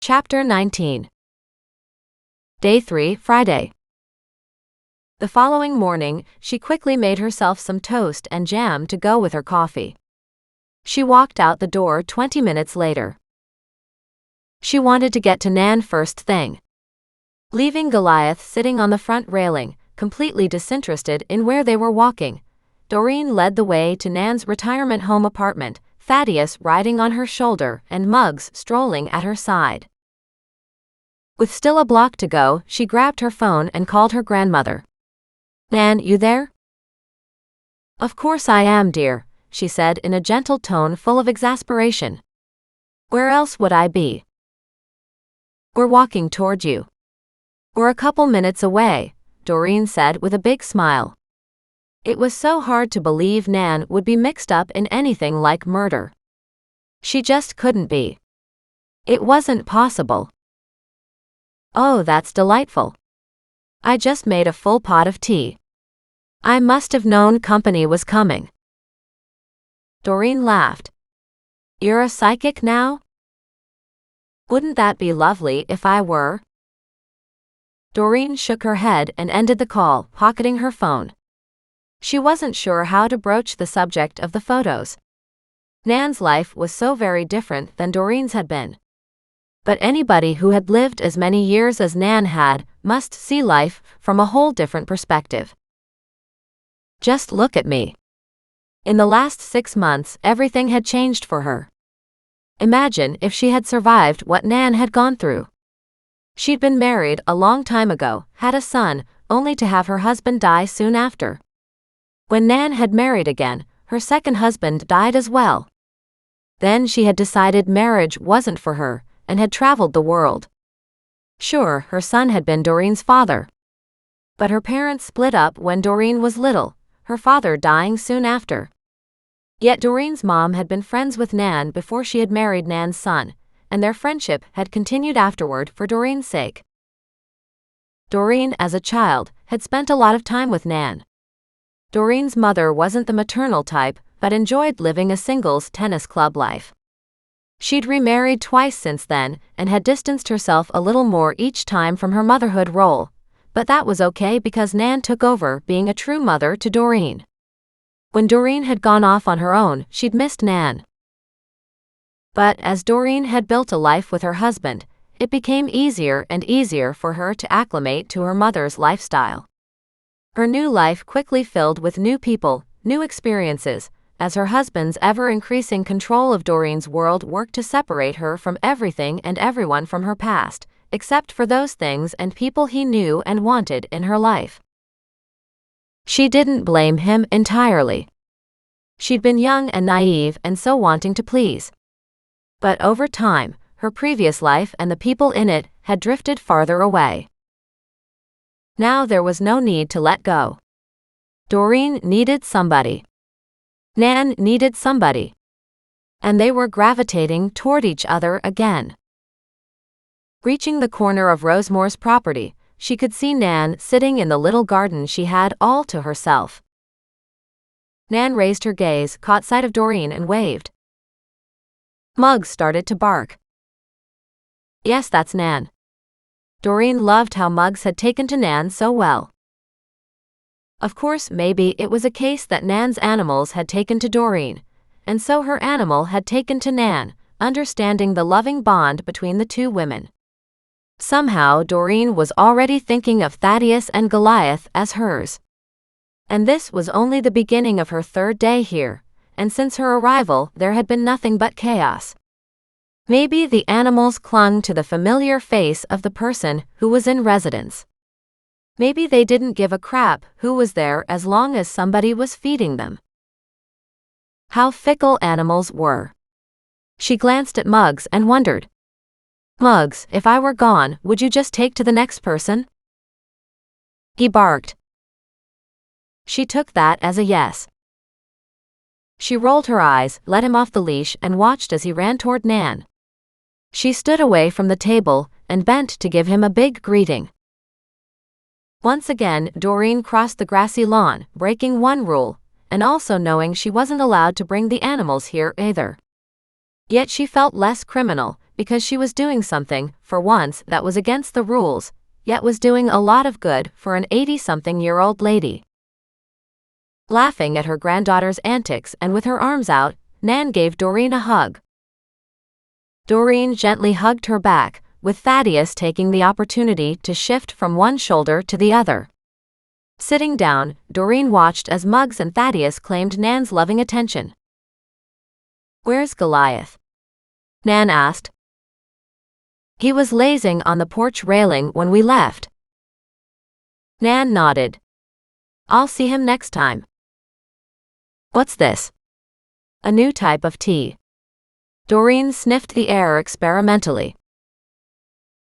Chapter 19. Day 3, Friday. The following morning, she quickly made herself some toast and jam to go with her coffee. She walked out the door 20 minutes later. She wanted to get to Nan first thing. Leaving Goliath sitting on the front railing, completely disinterested in where they were walking, Doreen led the way to Nan's retirement home apartment, Thaddeus riding on her shoulder and Muggs strolling at her side. With still a block to go, she grabbed her phone and called her grandmother. "Nan, you there?" "Of course I am, dear," she said in a gentle tone full of exasperation. "Where else would I be?" "We're walking toward you." "We're a couple minutes away," Doreen said with a big smile. It was so hard to believe Nan would be mixed up in anything like murder. She just couldn't be. It wasn't possible. "Oh, that's delightful. I just made a full pot of tea. I must have known company was coming." Doreen laughed. "You're a psychic now?" "Wouldn't that be lovely if I were?" Doreen shook her head and ended the call, pocketing her phone. She wasn't sure how to broach the subject of the photos. Nan's life was so very different than Doreen's had been. But anybody who had lived as many years as Nan had must see life from a whole different perspective. "Just look at me." In the last 6 months, everything had changed for her. Imagine if she had survived what Nan had gone through. She'd been married a long time ago, had a son, only to have her husband die soon after. When Nan had married again, her second husband died as well. Then she had decided marriage wasn't for her, and had traveled the world. Sure, her son had been Doreen's father. But her parents split up when Doreen was little, her father dying soon after. Yet Doreen's mom had been friends with Nan before she had married Nan's son, and their friendship had continued afterward for Doreen's sake. Doreen, as a child, had spent a lot of time with Nan. Doreen's mother wasn't the maternal type, but enjoyed living a singles tennis club life. She'd remarried twice since then, and had distanced herself a little more each time from her motherhood role, but that was okay because Nan took over being a true mother to Doreen. When Doreen had gone off on her own, she'd missed Nan. But as Doreen had built a life with her husband, it became easier and easier for her to acclimate to her mother's lifestyle. Her new life quickly filled with new people, new experiences, as her husband's ever-increasing control of Doreen's world worked to separate her from everything and everyone from her past, except for those things and people he knew and wanted in her life. She didn't blame him entirely. She'd been young and naive and so wanting to please. But over time, her previous life and the people in it had drifted farther away. Now there was no need to let go. Doreen needed somebody. Nan needed somebody. And they were gravitating toward each other again. Reaching the corner of Rosemore's property, she could see Nan sitting in the little garden she had all to herself. Nan raised her gaze, caught sight of Doreen and waved. Muggs started to bark. Yes, that's Nan. Doreen loved how Muggs had taken to Nan so well. Of course, maybe it was a case that Nan's animals had taken to Doreen, and so her animal had taken to Nan, understanding the loving bond between the two women. Somehow Doreen was already thinking of Thaddeus and Goliath as hers. And this was only the beginning of her 3rd day here, and since her arrival there had been nothing but chaos. Maybe the animals clung to the familiar face of the person who was in residence. Maybe they didn't give a crap who was there as long as somebody was feeding them. How fickle animals were. She glanced at Muggs and wondered. Muggs, if I were gone, would you just take to the next person? He barked. She took that as a yes. She rolled her eyes, let him off the leash, and watched as he ran toward Nan. She stood away from the table and bent to give him a big greeting. Once again, Doreen crossed the grassy lawn, breaking one rule, and also knowing she wasn't allowed to bring the animals here either. Yet she felt less criminal, because she was doing something, for once, that was against the rules, yet was doing a lot of good for an 80-something-year-old lady. Laughing at her granddaughter's antics and with her arms out, Nan gave Doreen a hug. Doreen gently hugged her back, with Thaddeus taking the opportunity to shift from one shoulder to the other. Sitting down, Doreen watched as Muggs and Thaddeus claimed Nan's loving attention. "Where's Goliath?" Nan asked. "He was lazing on the porch railing when we left." Nan nodded. "I'll see him next time." "What's this?" "A new type of tea." Doreen sniffed the air experimentally.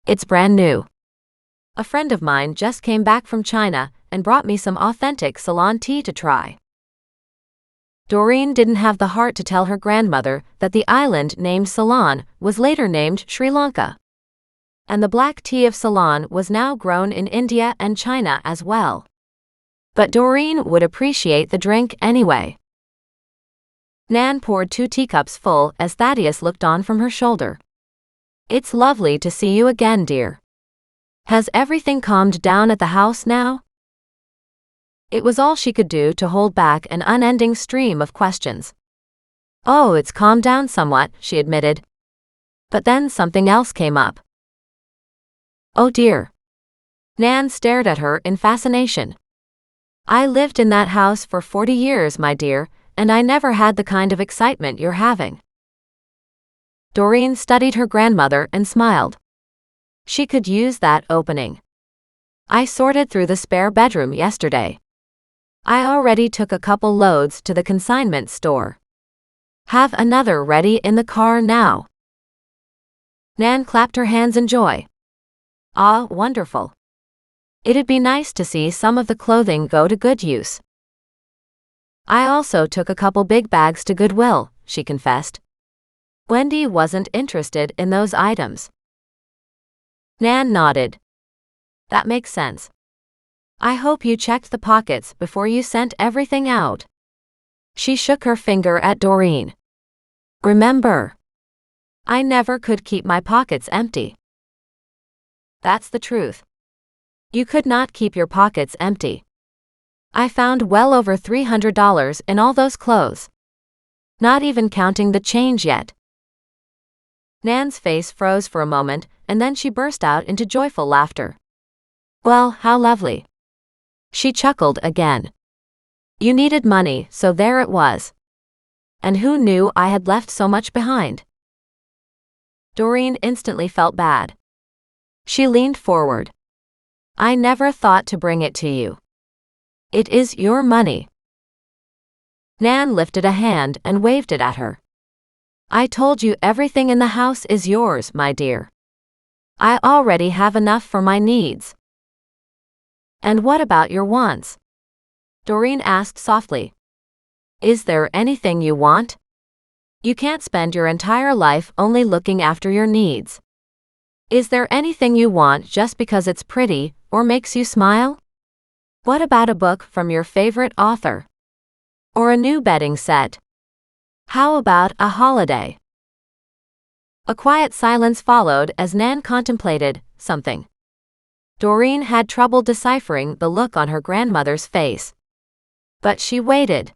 "It's brand new. A friend of mine just came back from China and brought me some authentic Ceylon tea to try." Doreen didn't have the heart to tell her grandmother that the island named Ceylon was later named Sri Lanka. And the black tea of Ceylon was now grown in India and China as well. But Doreen would appreciate the drink anyway. Nan poured 2 teacups full as Thaddeus looked on from her shoulder. "It's lovely to see you again, dear. Has everything calmed down at the house now?" It was all she could do to hold back an unending stream of questions. "Oh, it's calmed down somewhat," she admitted. But then something else came up. "Oh dear." Nan stared at her in fascination. "I lived in that house for 40 years, my dear, and I never had the kind of excitement you're having." Doreen studied her grandmother and smiled. She could use that opening. "I sorted through the spare bedroom yesterday. I already took a couple loads to the consignment store. Have another ready in the car now." Nan clapped her hands in joy. "Ah, wonderful. It'd be nice to see some of the clothing go to good use." "I also took a couple big bags to Goodwill," she confessed. "Wendy wasn't interested in those items." Nan nodded. "That makes sense. I hope you checked the pockets before you sent everything out." She shook her finger at Doreen. "Remember, I never could keep my pockets empty." "That's the truth. You could not keep your pockets empty. I found well over $300 in all those clothes. Not even counting the change yet." Nan's face froze for a moment, and then she burst out into joyful laughter. "Well, how lovely." She chuckled again. "You needed money, so there it was. And who knew I had left so much behind?" Doreen instantly felt bad. She leaned forward. "I never thought to bring it to you. It is your money." Nan lifted a hand and waved it at her. "I told you everything in the house is yours, my dear. I already have enough for my needs." "And what about your wants?" Doreen asked softly. "Is there anything you want? You can't spend your entire life only looking after your needs. Is there anything you want just because it's pretty or makes you smile? What about a book from your favorite author? Or a new bedding set? How about a holiday?" A quiet silence followed as Nan contemplated something. Doreen had trouble deciphering the look on her grandmother's face. But she waited.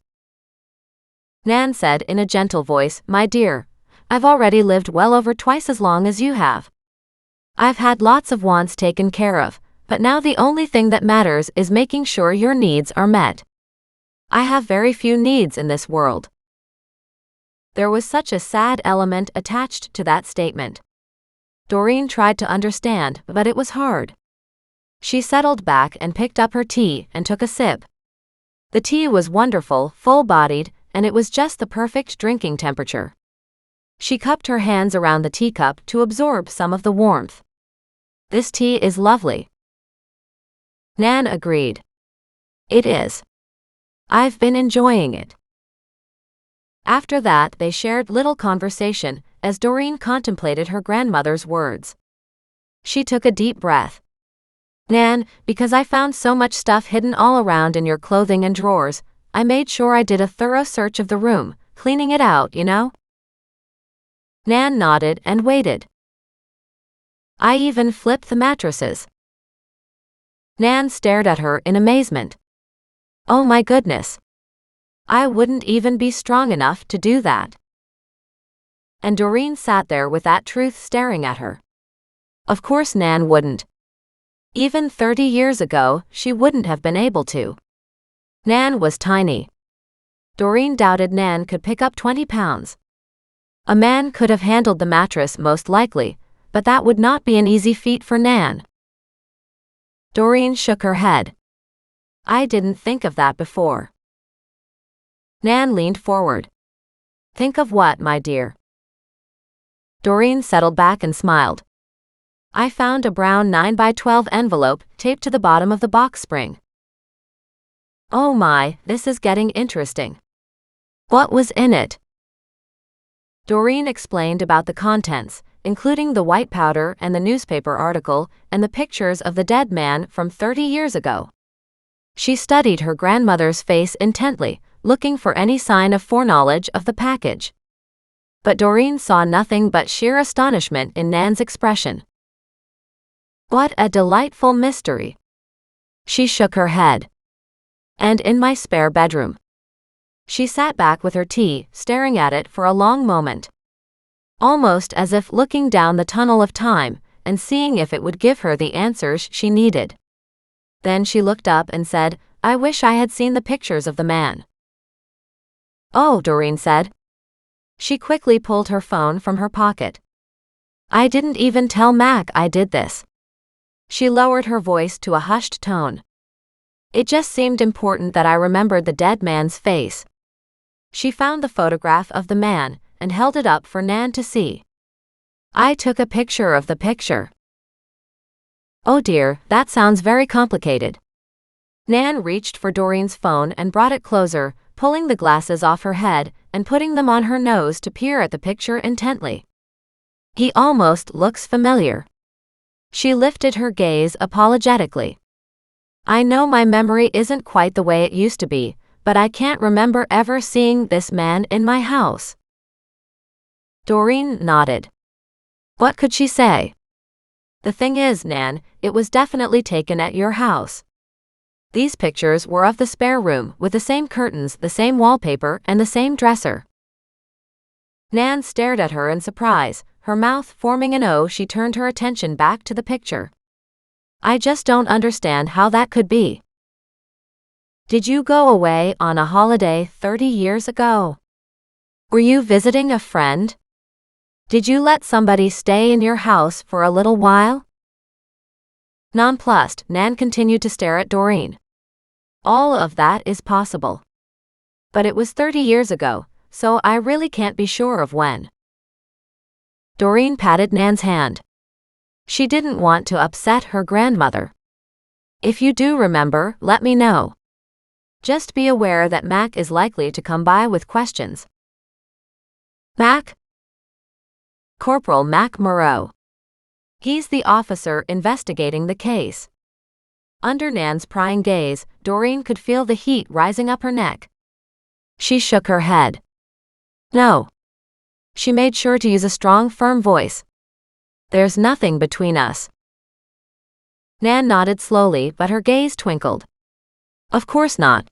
Nan said in a gentle voice, "My dear, I've already lived well over twice as long as you have. I've had lots of wants taken care of, but now the only thing that matters is making sure your needs are met. I have very few needs in this world." There was such a sad element attached to that statement. Doreen tried to understand, but it was hard. She settled back and picked up her tea and took a sip. The tea was wonderful, full-bodied, and it was just the perfect drinking temperature. She cupped her hands around the teacup to absorb some of the warmth. "This tea is lovely." Nan agreed. "It is. I've been enjoying it." After that, they shared little conversation as Doreen contemplated her grandmother's words. She took a deep breath. "Nan, because I found so much stuff hidden all around in your clothing and drawers, I made sure I did a thorough search of the room, cleaning it out, you know." Nan nodded and waited. I even flipped the mattresses." Nan stared at her in amazement. "Oh my goodness. I wouldn't even be strong enough to do that." And Doreen sat there with that truth staring at her. Of course Nan wouldn't. Even 30 years ago, she wouldn't have been able to. Nan was tiny. Doreen doubted Nan could pick up 20 pounds. A man could have handled the mattress most likely, but that would not be an easy feat for Nan. Doreen shook her head. "I didn't think of that before." Nan leaned forward. "Think of what, my dear?" Doreen settled back and smiled. "I found a brown 9x12 envelope taped to the bottom of the box spring." "Oh my, this is getting interesting. What was in it?" Doreen explained about the contents, including the white powder and the newspaper article and the pictures of the dead man from 30 years ago. She studied her grandmother's face intently, looking for any sign of foreknowledge of the package. But Doreen saw nothing but sheer astonishment in Nan's expression. "What a delightful mystery." She shook her head. "And in my spare bedroom." She sat back with her tea, staring at it for a long moment. Almost as if looking down the tunnel of time and seeing if it would give her the answers she needed. Then she looked up and said, "I wish I had seen the pictures of the man." "Oh," Doreen said. She quickly pulled her phone from her pocket. "I didn't even tell Mac I did this." She lowered her voice to a hushed tone. "It just seemed important that I remembered the dead man's face." She found the photograph of the man and held it up for Nan to see. "I took a picture of the picture." "Oh dear, that sounds very complicated." Nan reached for Doreen's phone and brought it closer, pulling the glasses off her head and putting them on her nose to peer at the picture intently. "He almost looks familiar." She lifted her gaze apologetically. "I know my memory isn't quite the way it used to be, but I can't remember ever seeing this man in my house." Doreen nodded. What could she say? "The thing is, Nan, it was definitely taken at your house. These pictures were of the spare room with the same curtains, the same wallpaper, and the same dresser." Nan stared at her in surprise, her mouth forming an O. She turned her attention back to the picture. "I just don't understand how that could be. Did you go away on a holiday 30 years ago? Were you visiting a friend? Did you let somebody stay in your house for a little while?" Nonplussed, Nan continued to stare at Doreen. "All of that is possible. But it was 30 years ago, so I really can't be sure of when." Doreen patted Nan's hand. She didn't want to upset her grandmother. "If you do remember, let me know. Just be aware that Mac is likely to come by with questions." "Mac?" "Corporal Mac Moreau. He's the officer investigating the case." Under Nan's prying gaze, Doreen could feel the heat rising up her neck. She shook her head. "No." She made sure to use a strong, firm voice. "There's nothing between us." Nan nodded slowly, but her gaze twinkled. "Of course not."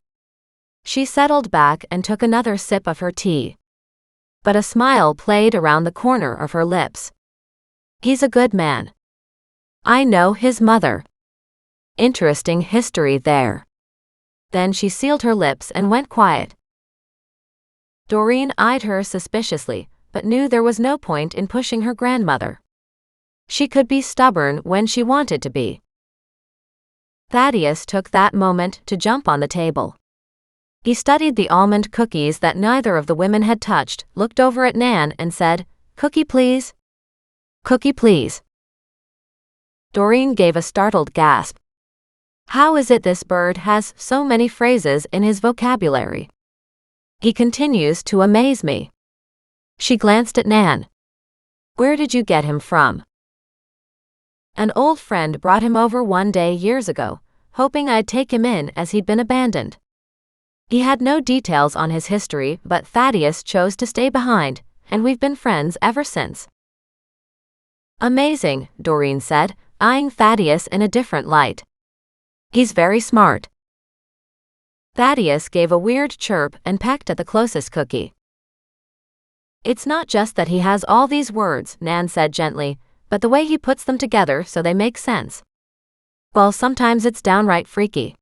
She settled back and took another sip of her tea. But a smile played around the corner of her lips. "He's a good man. I know his mother. Interesting history there." Then she sealed her lips and went quiet. Doreen eyed her suspiciously, but knew there was no point in pushing her grandmother. She could be stubborn when she wanted to be. Thaddeus took that moment to jump on the table. He studied the almond cookies that neither of the women had touched, looked over at Nan and said, "Cookie please? Cookie please." Doreen gave a startled gasp. How is it this bird has so many phrases in his vocabulary? He continues to amaze me. She glanced at Nan. "Where did you get him from?" "An old friend brought him over one day years ago, hoping I'd take him in as he'd been abandoned. He had no details on his history, but Thaddeus chose to stay behind, and we've been friends ever since." Amazing, Doreen said, eyeing Thaddeus in a different light. He's very smart. Thaddeus gave a weird chirp and pecked at the closest cookie. It's not just that he has all these words, Nan said gently, but the way he puts them together so they make sense. Well, sometimes it's downright freaky.